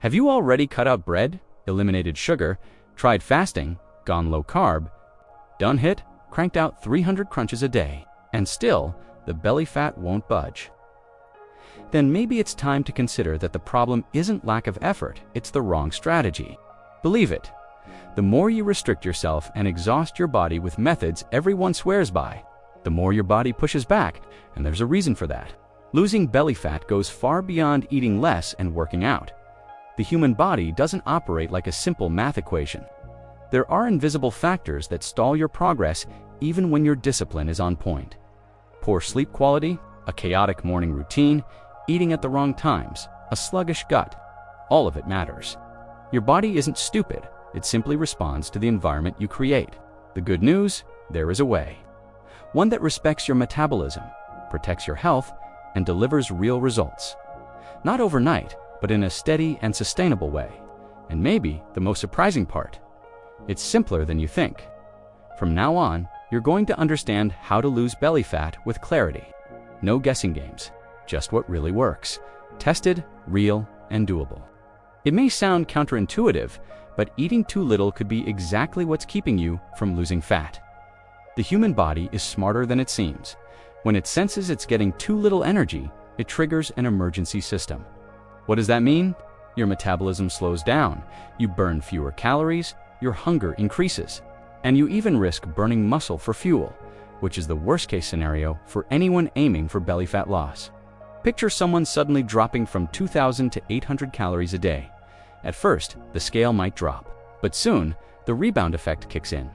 Have you already cut out bread, eliminated sugar, tried fasting, gone low carb, done HIIT, cranked out 300 crunches a day, and still the belly fat won't budge? Then maybe it's time to consider that the problem isn't lack of effort, it's the wrong strategy. Believe it, the more you restrict yourself and exhaust your body with methods everyone swears by, the more your body pushes back, and there's a reason for that. Losing belly fat goes far beyond eating less and working out. The human body doesn't operate like a simple math equation. There are invisible factors that stall your progress even when your discipline is on point. Poor sleep quality, a chaotic morning routine, eating at the wrong times, a sluggish gut. All of it matters. Your body isn't stupid, it simply responds to the environment you create. The good news, there is a way. One that respects your metabolism, protects your health, and delivers real results. Not overnight, but in a steady and sustainable way. And maybe the most surprising part, it's simpler than you think. From now on, you're going to understand how to lose belly fat with clarity. No guessing games, just what really works. Tested, real, and doable. It may sound counterintuitive, but eating too little could be exactly what's keeping you from losing fat. The human body is smarter than it seems. When it senses it's getting too little energy, it triggers an emergency system. What does that mean? Your metabolism slows down, you burn fewer calories, your hunger increases, and you even risk burning muscle for fuel, which is the worst-case scenario for anyone aiming for belly fat loss. Picture someone suddenly dropping from 2,000 to 800 calories a day. At first, the scale might drop, but soon, the rebound effect kicks in.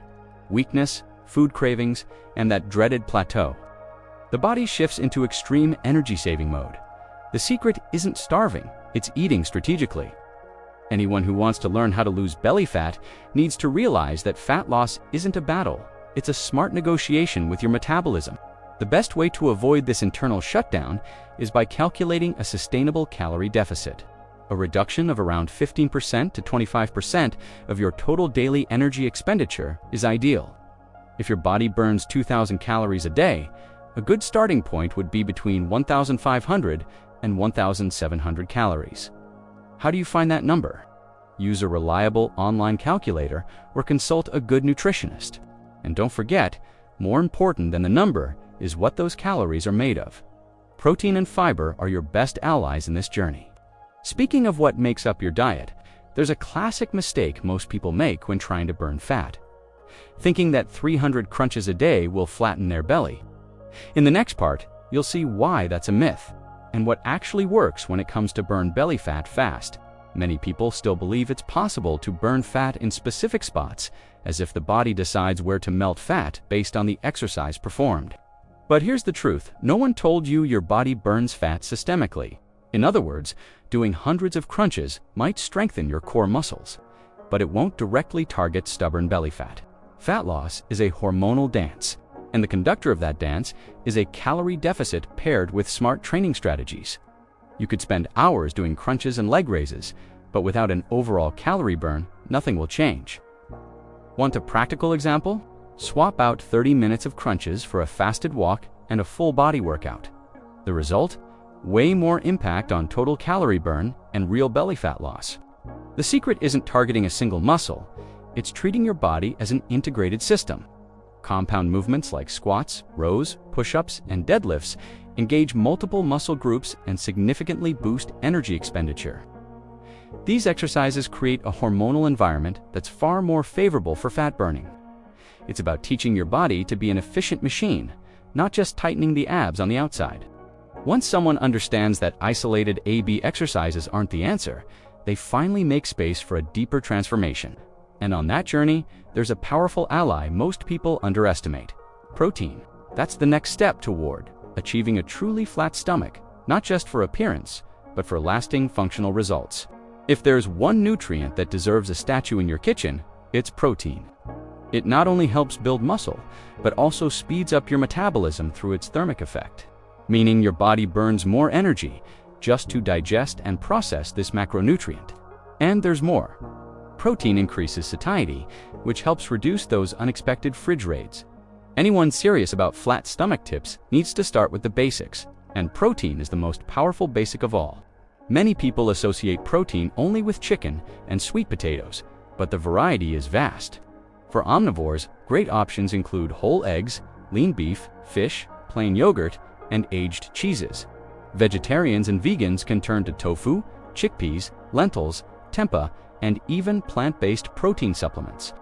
Weakness, food cravings, and that dreaded plateau. The body shifts into extreme energy-saving mode. The secret isn't starving, it's eating strategically. Anyone who wants to learn how to lose belly fat needs to realize that fat loss isn't a battle, it's a smart negotiation with your metabolism. The best way to avoid this internal shutdown is by calculating a sustainable calorie deficit. A reduction of around 15% to 25% of your total daily energy expenditure is ideal. If your body burns 2,000 calories a day, a good starting point would be between 1,500 and 1,700 calories. How do you find that number? Use a reliable online calculator or consult a good nutritionist. And don't forget, more important than the number is what those calories are made of. Protein and fiber are your best allies in this journey. Speaking of what makes up your diet, there's a classic mistake most people make when trying to burn fat. Thinking that 300 crunches a day will flatten their belly. In the next part, you'll see why that's a myth, and what actually works when it comes to burn belly fat fast. Many people still believe it's possible to burn fat in specific spots, as if the body decides where to melt fat based on the exercise performed. But here's the truth, no one told you your body burns fat systemically. In other words, doing hundreds of crunches might strengthen your core muscles, but it won't directly target stubborn belly fat. Fat loss is a hormonal dance, and the conductor of that dance is a calorie deficit paired with smart training strategies. You could spend hours doing crunches and leg raises, but without an overall calorie burn, nothing will change. Want a practical example? Swap out 30 minutes of crunches for a fasted walk and a full body workout. The result? Way more impact on total calorie burn and real belly fat loss. The secret isn't targeting a single muscle, it's treating your body as an integrated system. Compound movements like squats, rows, push-ups, and deadlifts engage multiple muscle groups and significantly boost energy expenditure. These exercises create a hormonal environment that's far more favorable for fat burning. It's about teaching your body to be an efficient machine, not just tightening the abs on the outside. Once someone understands that isolated A/B exercises aren't the answer, they finally make space for a deeper transformation. And on that journey, there's a powerful ally most people underestimate: protein. That's the next step toward achieving a truly flat stomach, not just for appearance, but for lasting functional results. If there's one nutrient that deserves a statue in your kitchen, it's protein. It not only helps build muscle, but also speeds up your metabolism through its thermic effect, meaning your body burns more energy just to digest and process this macronutrient. And there's more. Protein increases satiety, which helps reduce those unexpected fridge raids. Anyone serious about flat stomach tips needs to start with the basics, and protein is the most powerful basic of all. Many people associate protein only with chicken and sweet potatoes, but the variety is vast. For omnivores, great options include whole eggs, lean beef, fish, plain yogurt, and aged cheeses. Vegetarians and vegans can turn to tofu, chickpeas, lentils, tempeh, and even plant-based protein supplements.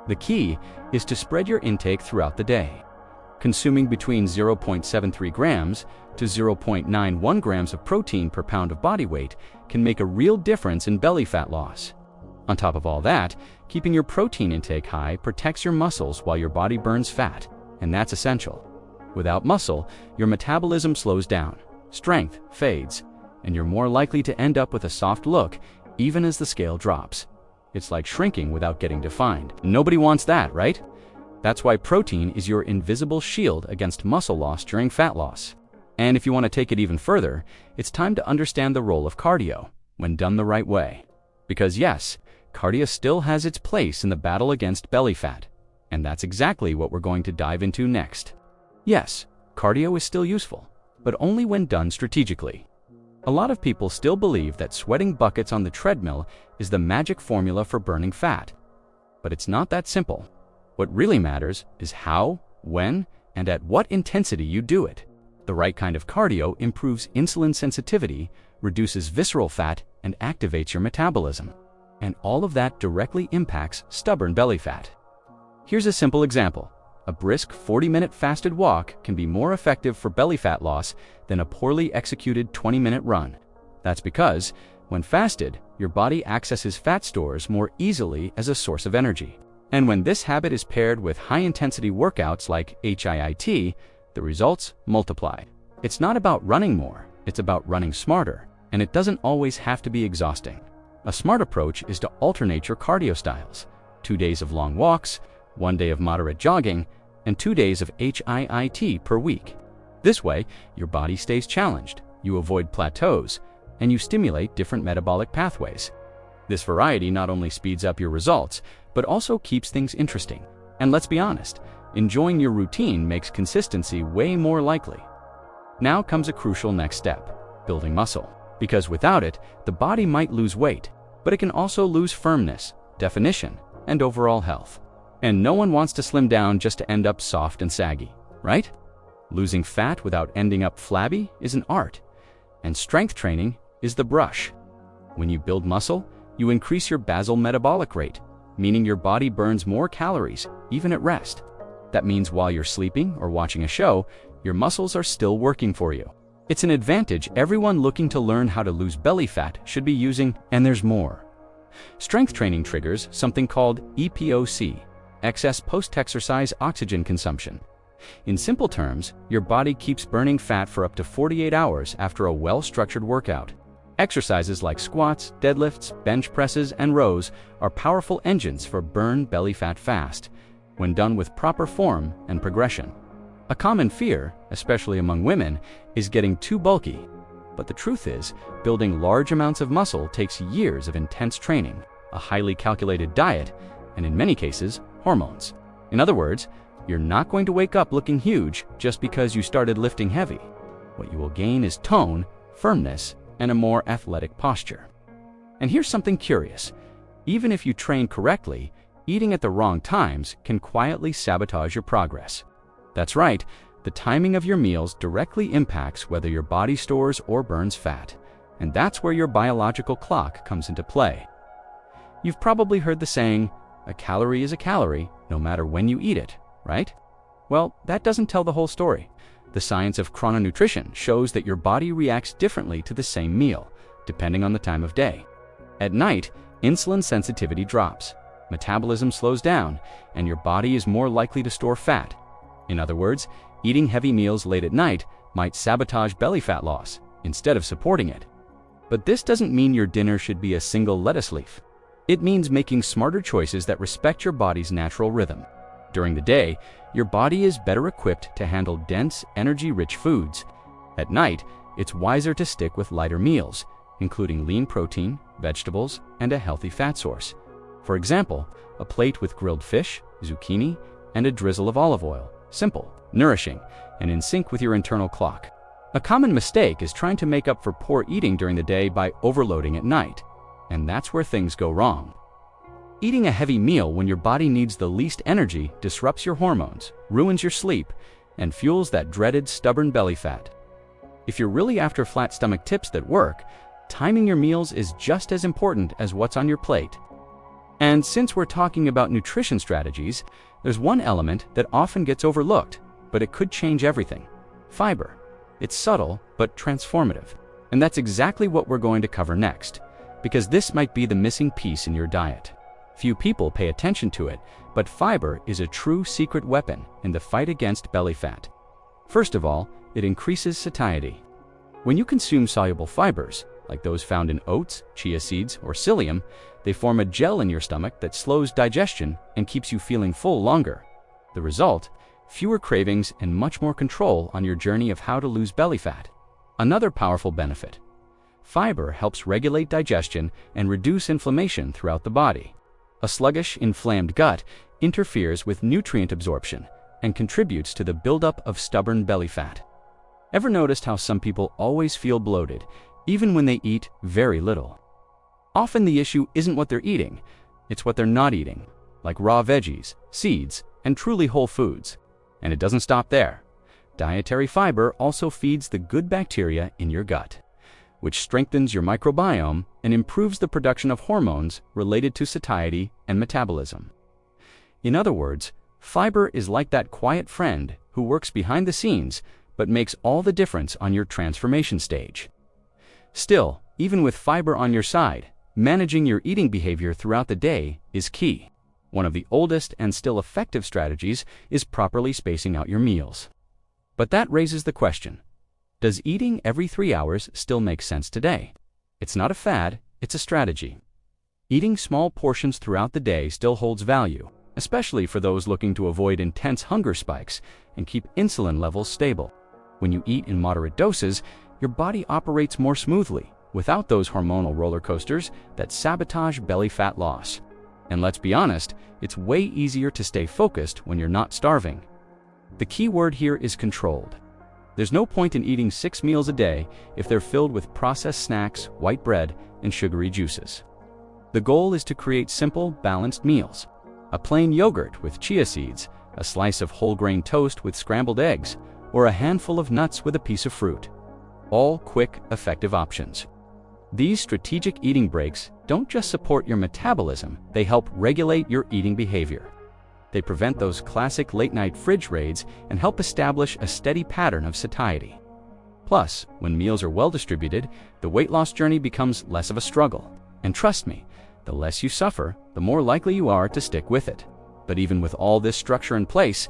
The key is to spread your intake throughout the day. Consuming between 0.73 grams to 0.91 grams of protein per pound of body weight can make a real difference in belly fat loss. On top of all that, keeping your protein intake high protects your muscles while your body burns fat, and that's essential. Without muscle, your metabolism slows down, strength fades, and you're more likely to end up with a soft look even as the scale drops. It's like shrinking without getting defined. Nobody wants that, right? That's why protein is your invisible shield against muscle loss during fat loss. And if you want to take it even further, it's time to understand the role of cardio when done the right way. Because yes, cardio still has its place in the battle against belly fat, and that's exactly what we're going to dive into next. Yes, cardio is still useful, but only when done strategically. A lot of people still believe that sweating buckets on the treadmill is the magic formula for burning fat. But it's not that simple. What really matters is how, when, and at what intensity you do it. The right kind of cardio improves insulin sensitivity, reduces visceral fat, and activates your metabolism. And all of that directly impacts stubborn belly fat. Here's a simple example. A brisk 40-minute fasted walk can be more effective for belly fat loss than a poorly executed 20-minute run. That's because, when fasted, your body accesses fat stores more easily as a source of energy. And when this habit is paired with high-intensity workouts like HIIT, the results multiply. It's not about running more, it's about running smarter, and it doesn't always have to be exhausting. A smart approach is to alternate your cardio styles. 2 days of long walks, 1 day of moderate jogging, and 2 days of HIIT per week. This way, your body stays challenged, you avoid plateaus, and you stimulate different metabolic pathways. This variety not only speeds up your results, but also keeps things interesting. And let's be honest, enjoying your routine makes consistency way more likely. Now comes a crucial next step, building muscle. Because without it, the body might lose weight, but it can also lose firmness, definition, and overall health. And no one wants to slim down just to end up soft and saggy, right? Losing fat without ending up flabby is an art, and strength training is the brush. When you build muscle, you increase your basal metabolic rate, meaning your body burns more calories, even at rest. That means while you're sleeping or watching a show, your muscles are still working for you. It's an advantage everyone looking to learn how to lose belly fat should be using, and there's more. Strength training triggers something called EPOC, excess post-exercise oxygen consumption. In simple terms, your body keeps burning fat for up to 48 hours after a well-structured workout. Exercises like squats, deadlifts, bench presses, and rows are powerful engines for burn belly fat fast, when done with proper form and progression. A common fear, especially among women, is getting too bulky. But the truth is, building large amounts of muscle takes years of intense training, a highly calculated diet, and in many cases, hormones. In other words, you're not going to wake up looking huge just because you started lifting heavy. What you will gain is tone, firmness, and a more athletic posture. And here's something curious. Even if you train correctly, eating at the wrong times can quietly sabotage your progress. That's right, the timing of your meals directly impacts whether your body stores or burns fat, and that's where your biological clock comes into play. You've probably heard the saying, "A calorie is a calorie, no matter when you eat it," right? Well, that doesn't tell the whole story. The science of chrononutrition shows that your body reacts differently to the same meal, depending on the time of day. At night, insulin sensitivity drops, metabolism slows down, and your body is more likely to store fat. In other words, eating heavy meals late at night might sabotage belly fat loss instead of supporting it. But this doesn't mean your dinner should be a single lettuce leaf. It means making smarter choices that respect your body's natural rhythm. During the day, your body is better equipped to handle dense, energy-rich foods. At night, it's wiser to stick with lighter meals, including lean protein, vegetables, and a healthy fat source. For example, a plate with grilled fish, zucchini, and a drizzle of olive oil. Simple, nourishing, and in sync with your internal clock. A common mistake is trying to make up for poor eating during the day by overloading at night, and that's where things go wrong. Eating a heavy meal when your body needs the least energy disrupts your hormones, ruins your sleep, and fuels that dreaded stubborn belly fat. If you're really after flat stomach tips that work, timing your meals is just as important as what's on your plate. And since we're talking about nutrition strategies, there's one element that often gets overlooked, but it could change everything: fiber. It's subtle, but transformative. And that's exactly what we're going to cover next, because this might be the missing piece in your diet. Few people pay attention to it, but fiber is a true secret weapon in the fight against belly fat. First of all, it increases satiety. When you consume soluble fibers, like those found in oats, chia seeds, or psyllium, they form a gel in your stomach that slows digestion and keeps you feeling full longer. The result? Fewer cravings and much more control on your journey of how to lose belly fat. Another powerful benefit: fiber helps regulate digestion and reduce inflammation throughout the body. A sluggish, inflamed gut interferes with nutrient absorption and contributes to the buildup of stubborn belly fat. Ever noticed how some people always feel bloated, even when they eat very little? Often the issue isn't what they're eating, it's what they're not eating, like raw veggies, seeds, and truly whole foods. And it doesn't stop there. Dietary fiber also feeds the good bacteria in your gut, which strengthens your microbiome and improves the production of hormones related to satiety and metabolism. In other words, fiber is like that quiet friend who works behind the scenes but makes all the difference on your transformation stage. Still, even with fiber on your side, managing your eating behavior throughout the day is key. One of the oldest and still effective strategies is properly spacing out your meals. But that raises the question: does eating every 3 hours still make sense today? It's not a fad, it's a strategy. Eating small portions throughout the day still holds value, especially for those looking to avoid intense hunger spikes and keep insulin levels stable. When you eat in moderate doses, your body operates more smoothly, without those hormonal roller coasters that sabotage belly fat loss. And let's be honest, it's way easier to stay focused when you're not starving. The key word here is controlled. There's no point in eating 6 meals a day if they're filled with processed snacks, white bread, and sugary juices. The goal is to create simple, balanced meals. A plain yogurt with chia seeds, a slice of whole grain toast with scrambled eggs, or a handful of nuts with a piece of fruit. All quick, effective options. These strategic eating breaks don't just support your metabolism, they help regulate your eating behavior. They prevent those classic late-night fridge raids and help establish a steady pattern of satiety. Plus, when meals are well distributed, the weight loss journey becomes less of a struggle. And trust me, the less you suffer, the more likely you are to stick with it. But even with all this structure in place,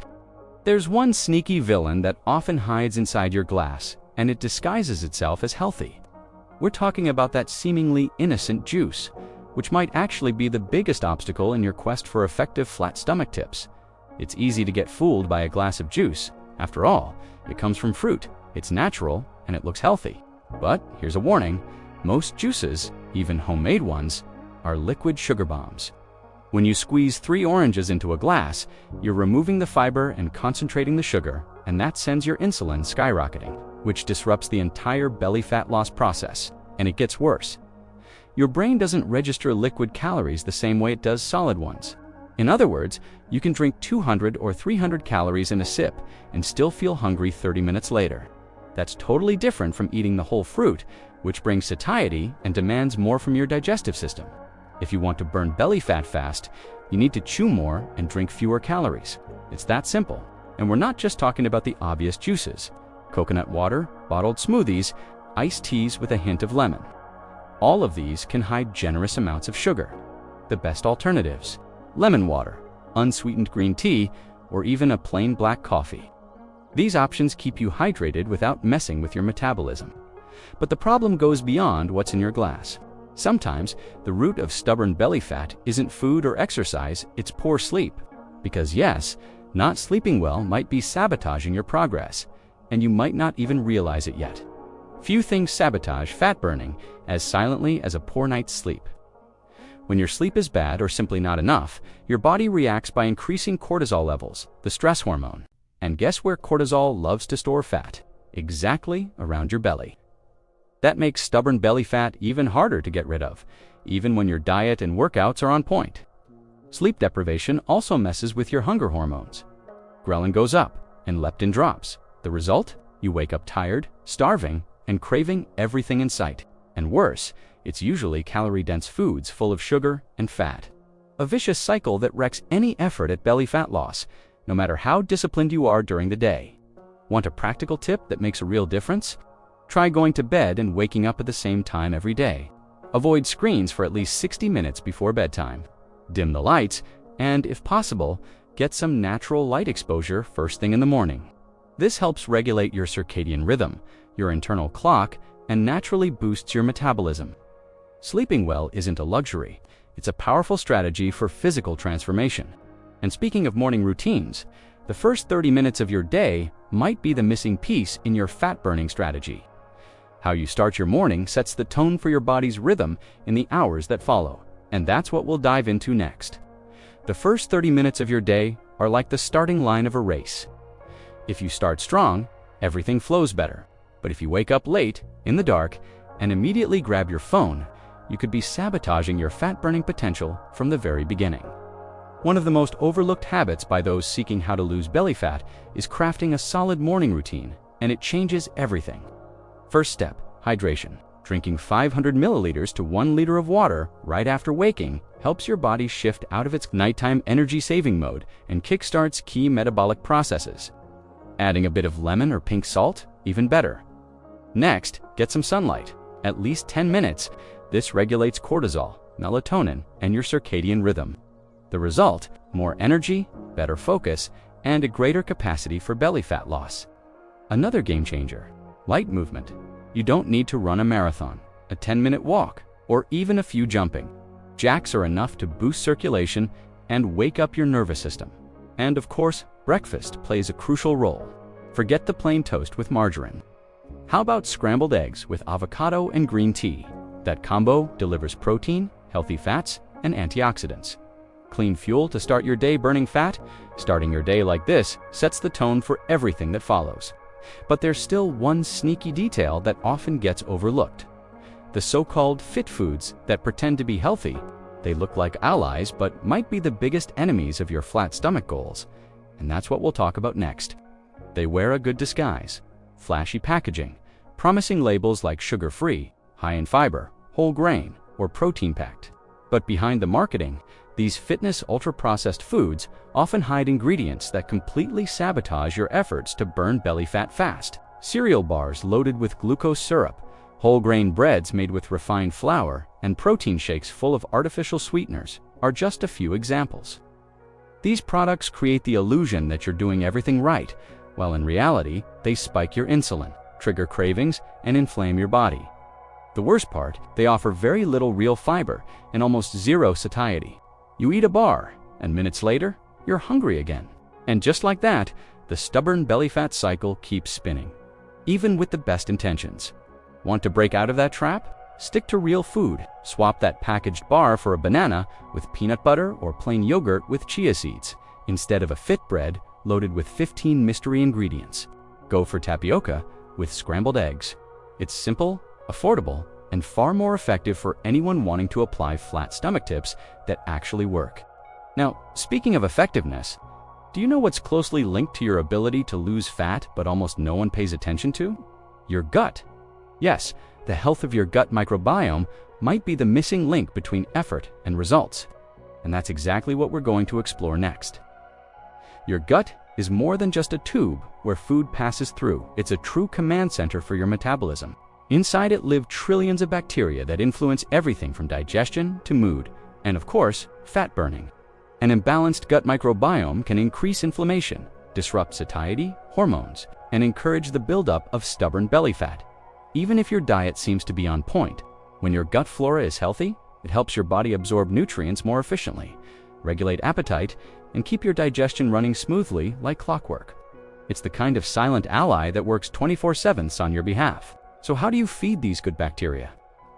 there's one sneaky villain that often hides inside your glass, and it disguises itself as healthy. We're talking about that seemingly innocent juice, which might actually be the biggest obstacle in your quest for effective flat stomach tips. It's easy to get fooled by a glass of juice. After all, it comes from fruit, it's natural, and it looks healthy. But here's a warning: most juices, even homemade ones, are liquid sugar bombs. When you squeeze 3 oranges into a glass, you're removing the fiber and concentrating the sugar, and that sends your insulin skyrocketing, which disrupts the entire belly fat loss process. And it gets worse. Your brain doesn't register liquid calories the same way it does solid ones. In other words, you can drink 200 or 300 calories in a sip and still feel hungry 30 minutes later. That's totally different from eating the whole fruit, which brings satiety and demands more from your digestive system. If you want to burn belly fat fast, you need to chew more and drink fewer calories. It's that simple. And we're not just talking about the obvious juices: coconut water, bottled smoothies, iced teas with a hint of lemon. All of these can hide generous amounts of sugar. The best alternatives: lemon water, unsweetened green tea, or even a plain black coffee. These options keep you hydrated without messing with your metabolism. But the problem goes beyond what's in your glass. Sometimes, the root of stubborn belly fat isn't food or exercise, it's poor sleep. Because yes, not sleeping well might be sabotaging your progress, and you might not even realize it yet. Few things sabotage fat burning as silently as a poor night's sleep. When your sleep is bad or simply not enough, your body reacts by increasing cortisol levels, the stress hormone. And guess where cortisol loves to store fat? exactly around your belly. That makes stubborn belly fat even harder to get rid of, even when your diet and workouts are on point. Sleep deprivation also messes with your hunger hormones. Ghrelin goes up and leptin drops. The result? You wake up tired, starving, and craving everything in sight. And worse, it's usually calorie-dense foods full of sugar and fat. A vicious cycle that wrecks any effort at belly fat loss, no matter how disciplined you are during the day. Want a practical tip that makes a real difference? Try going to bed and waking up at the same time every day. Avoid screens for at least 60 minutes before bedtime. Dim the lights, and if possible, get some natural light exposure first thing in the morning. This helps regulate your circadian rhythm, your internal clock, and naturally boosts your metabolism. Sleeping well isn't a luxury. It's a powerful strategy for physical transformation. And speaking of morning routines, the first 30 minutes of your day might be the missing piece in your fat-burning strategy. How you start your morning sets the tone for your body's rhythm in the hours that follow, and that's what we'll dive into next. The first 30 minutes of your day are like the starting line of a race. If you start strong, everything flows better. But if you wake up late, in the dark, and immediately grab your phone, you could be sabotaging your fat-burning potential from the very beginning. One of the most overlooked habits by those seeking how to lose belly fat is crafting a solid morning routine, and it changes everything. First step, hydration. Drinking 500 milliliters to 1 liter of water right after waking helps your body shift out of its nighttime energy-saving mode and kickstarts key metabolic processes. Adding a bit of lemon or pink salt, even better. Next, get some sunlight, at least 10 minutes. This regulates cortisol, melatonin, and your circadian rhythm. The result, more energy, better focus, and a greater capacity for belly fat loss. Another game changer, light movement. You don't need to run a marathon, a 10-minute walk, or even a few jumping jacks are enough to boost circulation and wake up your nervous system. And of course, breakfast plays a crucial role. Forget the plain toast with margarine. How about scrambled eggs with avocado and green tea? That combo delivers protein, healthy fats, and antioxidants. Clean fuel to start your day burning fat. Starting your day like this sets the tone for everything that follows. But there's still one sneaky detail that often gets overlooked. The so-called fit foods that pretend to be healthy. They look like allies but might be the biggest enemies of your flat stomach goals. And that's what we'll talk about next. They wear a good disguise. Flashy packaging, promising labels like sugar-free, high in fiber, whole grain, or protein-packed. But behind the marketing, these fitness ultra-processed foods often hide ingredients that completely sabotage your efforts to burn belly fat fast. Cereal bars loaded with glucose syrup, whole grain breads made with refined flour, and protein shakes full of artificial sweeteners are just a few examples. These products create the illusion that you're doing everything right, while in reality, they spike your insulin, trigger cravings, and inflame your body. The worst part, they offer very little real fiber and almost zero satiety. You eat a bar, and minutes later, you're hungry again. And just like that, the stubborn belly fat cycle keeps spinning, even with the best intentions. Want to break out of that trap? Stick to real food. Swap that packaged bar for a banana with peanut butter or plain yogurt with chia seeds, instead of a fit bread loaded with 15 mystery ingredients. Go for tapioca with scrambled eggs. It's simple, affordable, and far more effective for anyone wanting to apply flat stomach tips that actually work. Now, speaking of effectiveness, do you know what's closely linked to your ability to lose fat but almost no one pays attention to? Your gut. Yes, the health of your gut microbiome might be the missing link between effort and results. And that's exactly what we're going to explore next. Your gut is more than just a tube where food passes through. It's a true command center for your metabolism. Inside it live trillions of bacteria that influence everything from digestion to mood, and of course, fat burning. An imbalanced gut microbiome can increase inflammation, disrupt satiety, hormones, and encourage the buildup of stubborn belly fat. Even if your diet seems to be on point, when your gut flora is healthy, it helps your body absorb nutrients more efficiently, regulate appetite, and keep your digestion running smoothly like clockwork. It's the kind of silent ally that works 24/7 on your behalf. So how do you feed these good bacteria?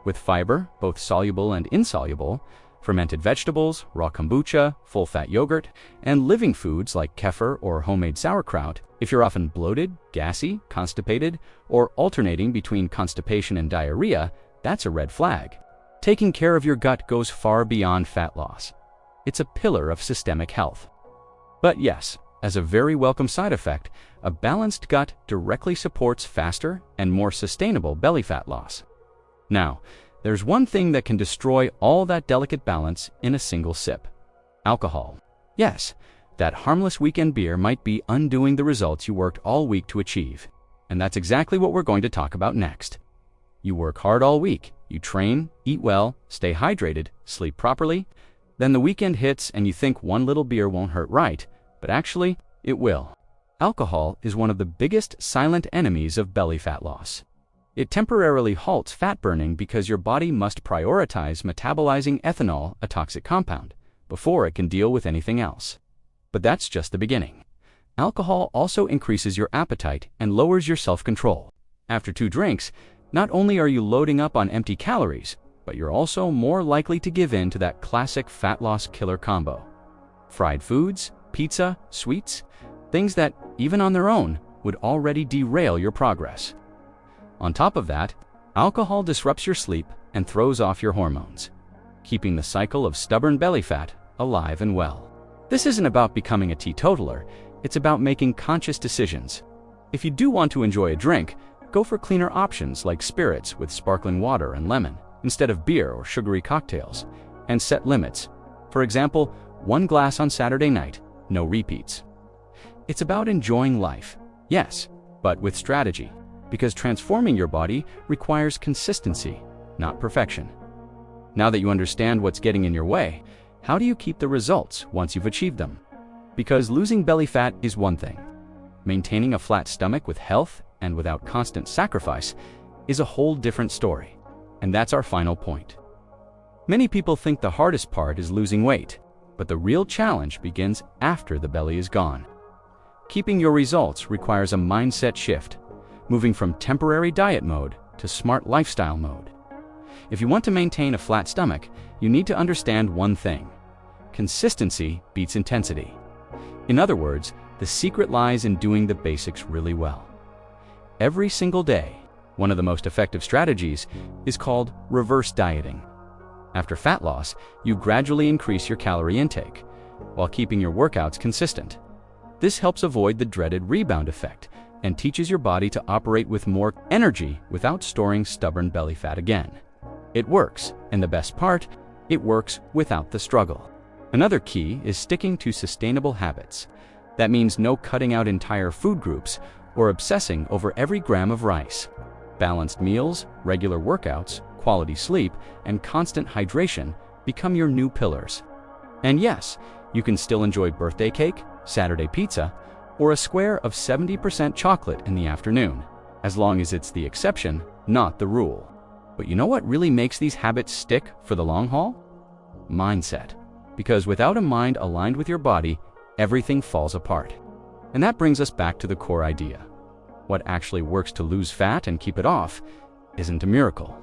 With fiber, both soluble and insoluble, Fermented vegetables, raw kombucha, full-fat yogurt, and living foods like kefir or homemade sauerkraut. If you're often bloated, gassy, constipated, or alternating between constipation and diarrhea, that's a red flag. Taking care of your gut goes far beyond fat loss. It's a pillar of systemic health. But yes, as a very welcome side effect, a balanced gut directly supports faster and more sustainable belly fat loss. Now, there's one thing that can destroy all that delicate balance in a single sip: alcohol. Yes, that harmless weekend beer might be undoing the results you worked all week to achieve. And that's exactly what we're going to talk about next. You work hard all week, you train, eat well, stay hydrated, sleep properly, then the weekend hits and you think one little beer won't hurt, right? But actually, it will. Alcohol is one of the biggest silent enemies of belly fat loss. It temporarily halts fat burning because your body must prioritize metabolizing ethanol, a toxic compound, before it can deal with anything else. But that's just the beginning. Alcohol also increases your appetite and lowers your self-control. After 2 drinks, not only are you loading up on empty calories, but you're also more likely to give in to that classic fat loss killer combo. Fried foods, pizza, sweets, things that, even on their own, would already derail your progress. On top of that, alcohol disrupts your sleep and throws off your hormones, keeping the cycle of stubborn belly fat alive and well. This isn't about becoming a teetotaler, it's about making conscious decisions. If you do want to enjoy a drink, go for cleaner options like spirits with sparkling water and lemon, instead of beer or sugary cocktails, and set limits. For example, 1 glass on Saturday night, no repeats. It's about enjoying life, yes, but with strategy, because transforming your body requires consistency, not perfection. Now that you understand what's getting in your way, how do you keep the results once you've achieved them? Because losing belly fat is one thing. Maintaining a flat stomach with health and without constant sacrifice is a whole different story. And that's our final point. Many people think the hardest part is losing weight, but the real challenge begins after the belly is gone. Keeping your results requires a mindset shift, moving from temporary diet mode to smart lifestyle mode. If you want to maintain a flat stomach, you need to understand one thing: consistency beats intensity. In other words, the secret lies in doing the basics really well. Every single day. One of the most effective strategies is called reverse dieting. After fat loss, you gradually increase your calorie intake, while keeping your workouts consistent. This helps avoid the dreaded rebound effect and teaches your body to operate with more energy without storing stubborn belly fat again. It works, and the best part, it works without the struggle. Another key is sticking to sustainable habits. That means no cutting out entire food groups or obsessing over every gram of rice. Balanced meals, regular workouts, quality sleep, and constant hydration become your new pillars. And yes, you can still enjoy birthday cake, Saturday pizza, or a square of 70% chocolate in the afternoon, as long as it's the exception, not the rule. But you know what really makes these habits stick for the long haul? Mindset. Because without a mind aligned with your body, everything falls apart. And that brings us back to the core idea. What actually works to lose fat and keep it off isn't a miracle.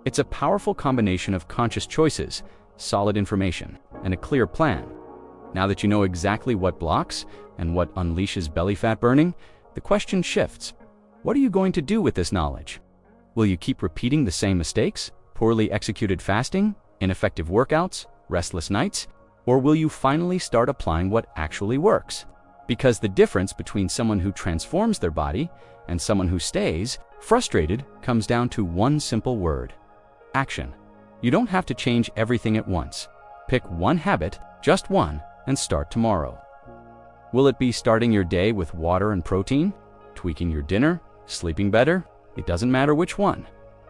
It's a powerful combination of conscious choices, solid information, and a clear plan. Now that you know exactly what blocks and what unleashes belly fat burning, the question shifts. What are you going to do with this knowledge? Will you keep repeating the same mistakes, poorly executed fasting, ineffective workouts, restless nights? Or will you finally start applying what actually works? Because the difference between someone who transforms their body and someone who stays frustrated comes down to one simple word: action. You don't have to change everything at once. Pick one habit, just one, and start tomorrow. Will it be starting your day with water and protein? Tweaking your dinner? Sleeping better? It doesn't matter which one.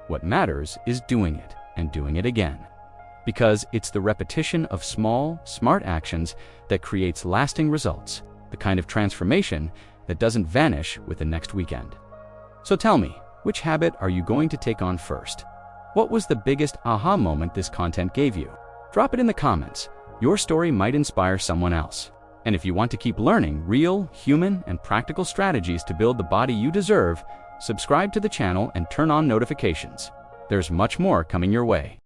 What matters is doing it and doing it again. Because it's the repetition of small, smart actions that creates lasting results, the kind of transformation that doesn't vanish with the next weekend. So tell me, which habit are you going to take on first? What was the biggest aha moment this content gave you? Drop it in the comments. Your story might inspire someone else. And if you want to keep learning real, human, and practical strategies to build the body you deserve, subscribe to the channel and turn on notifications. There's much more coming your way.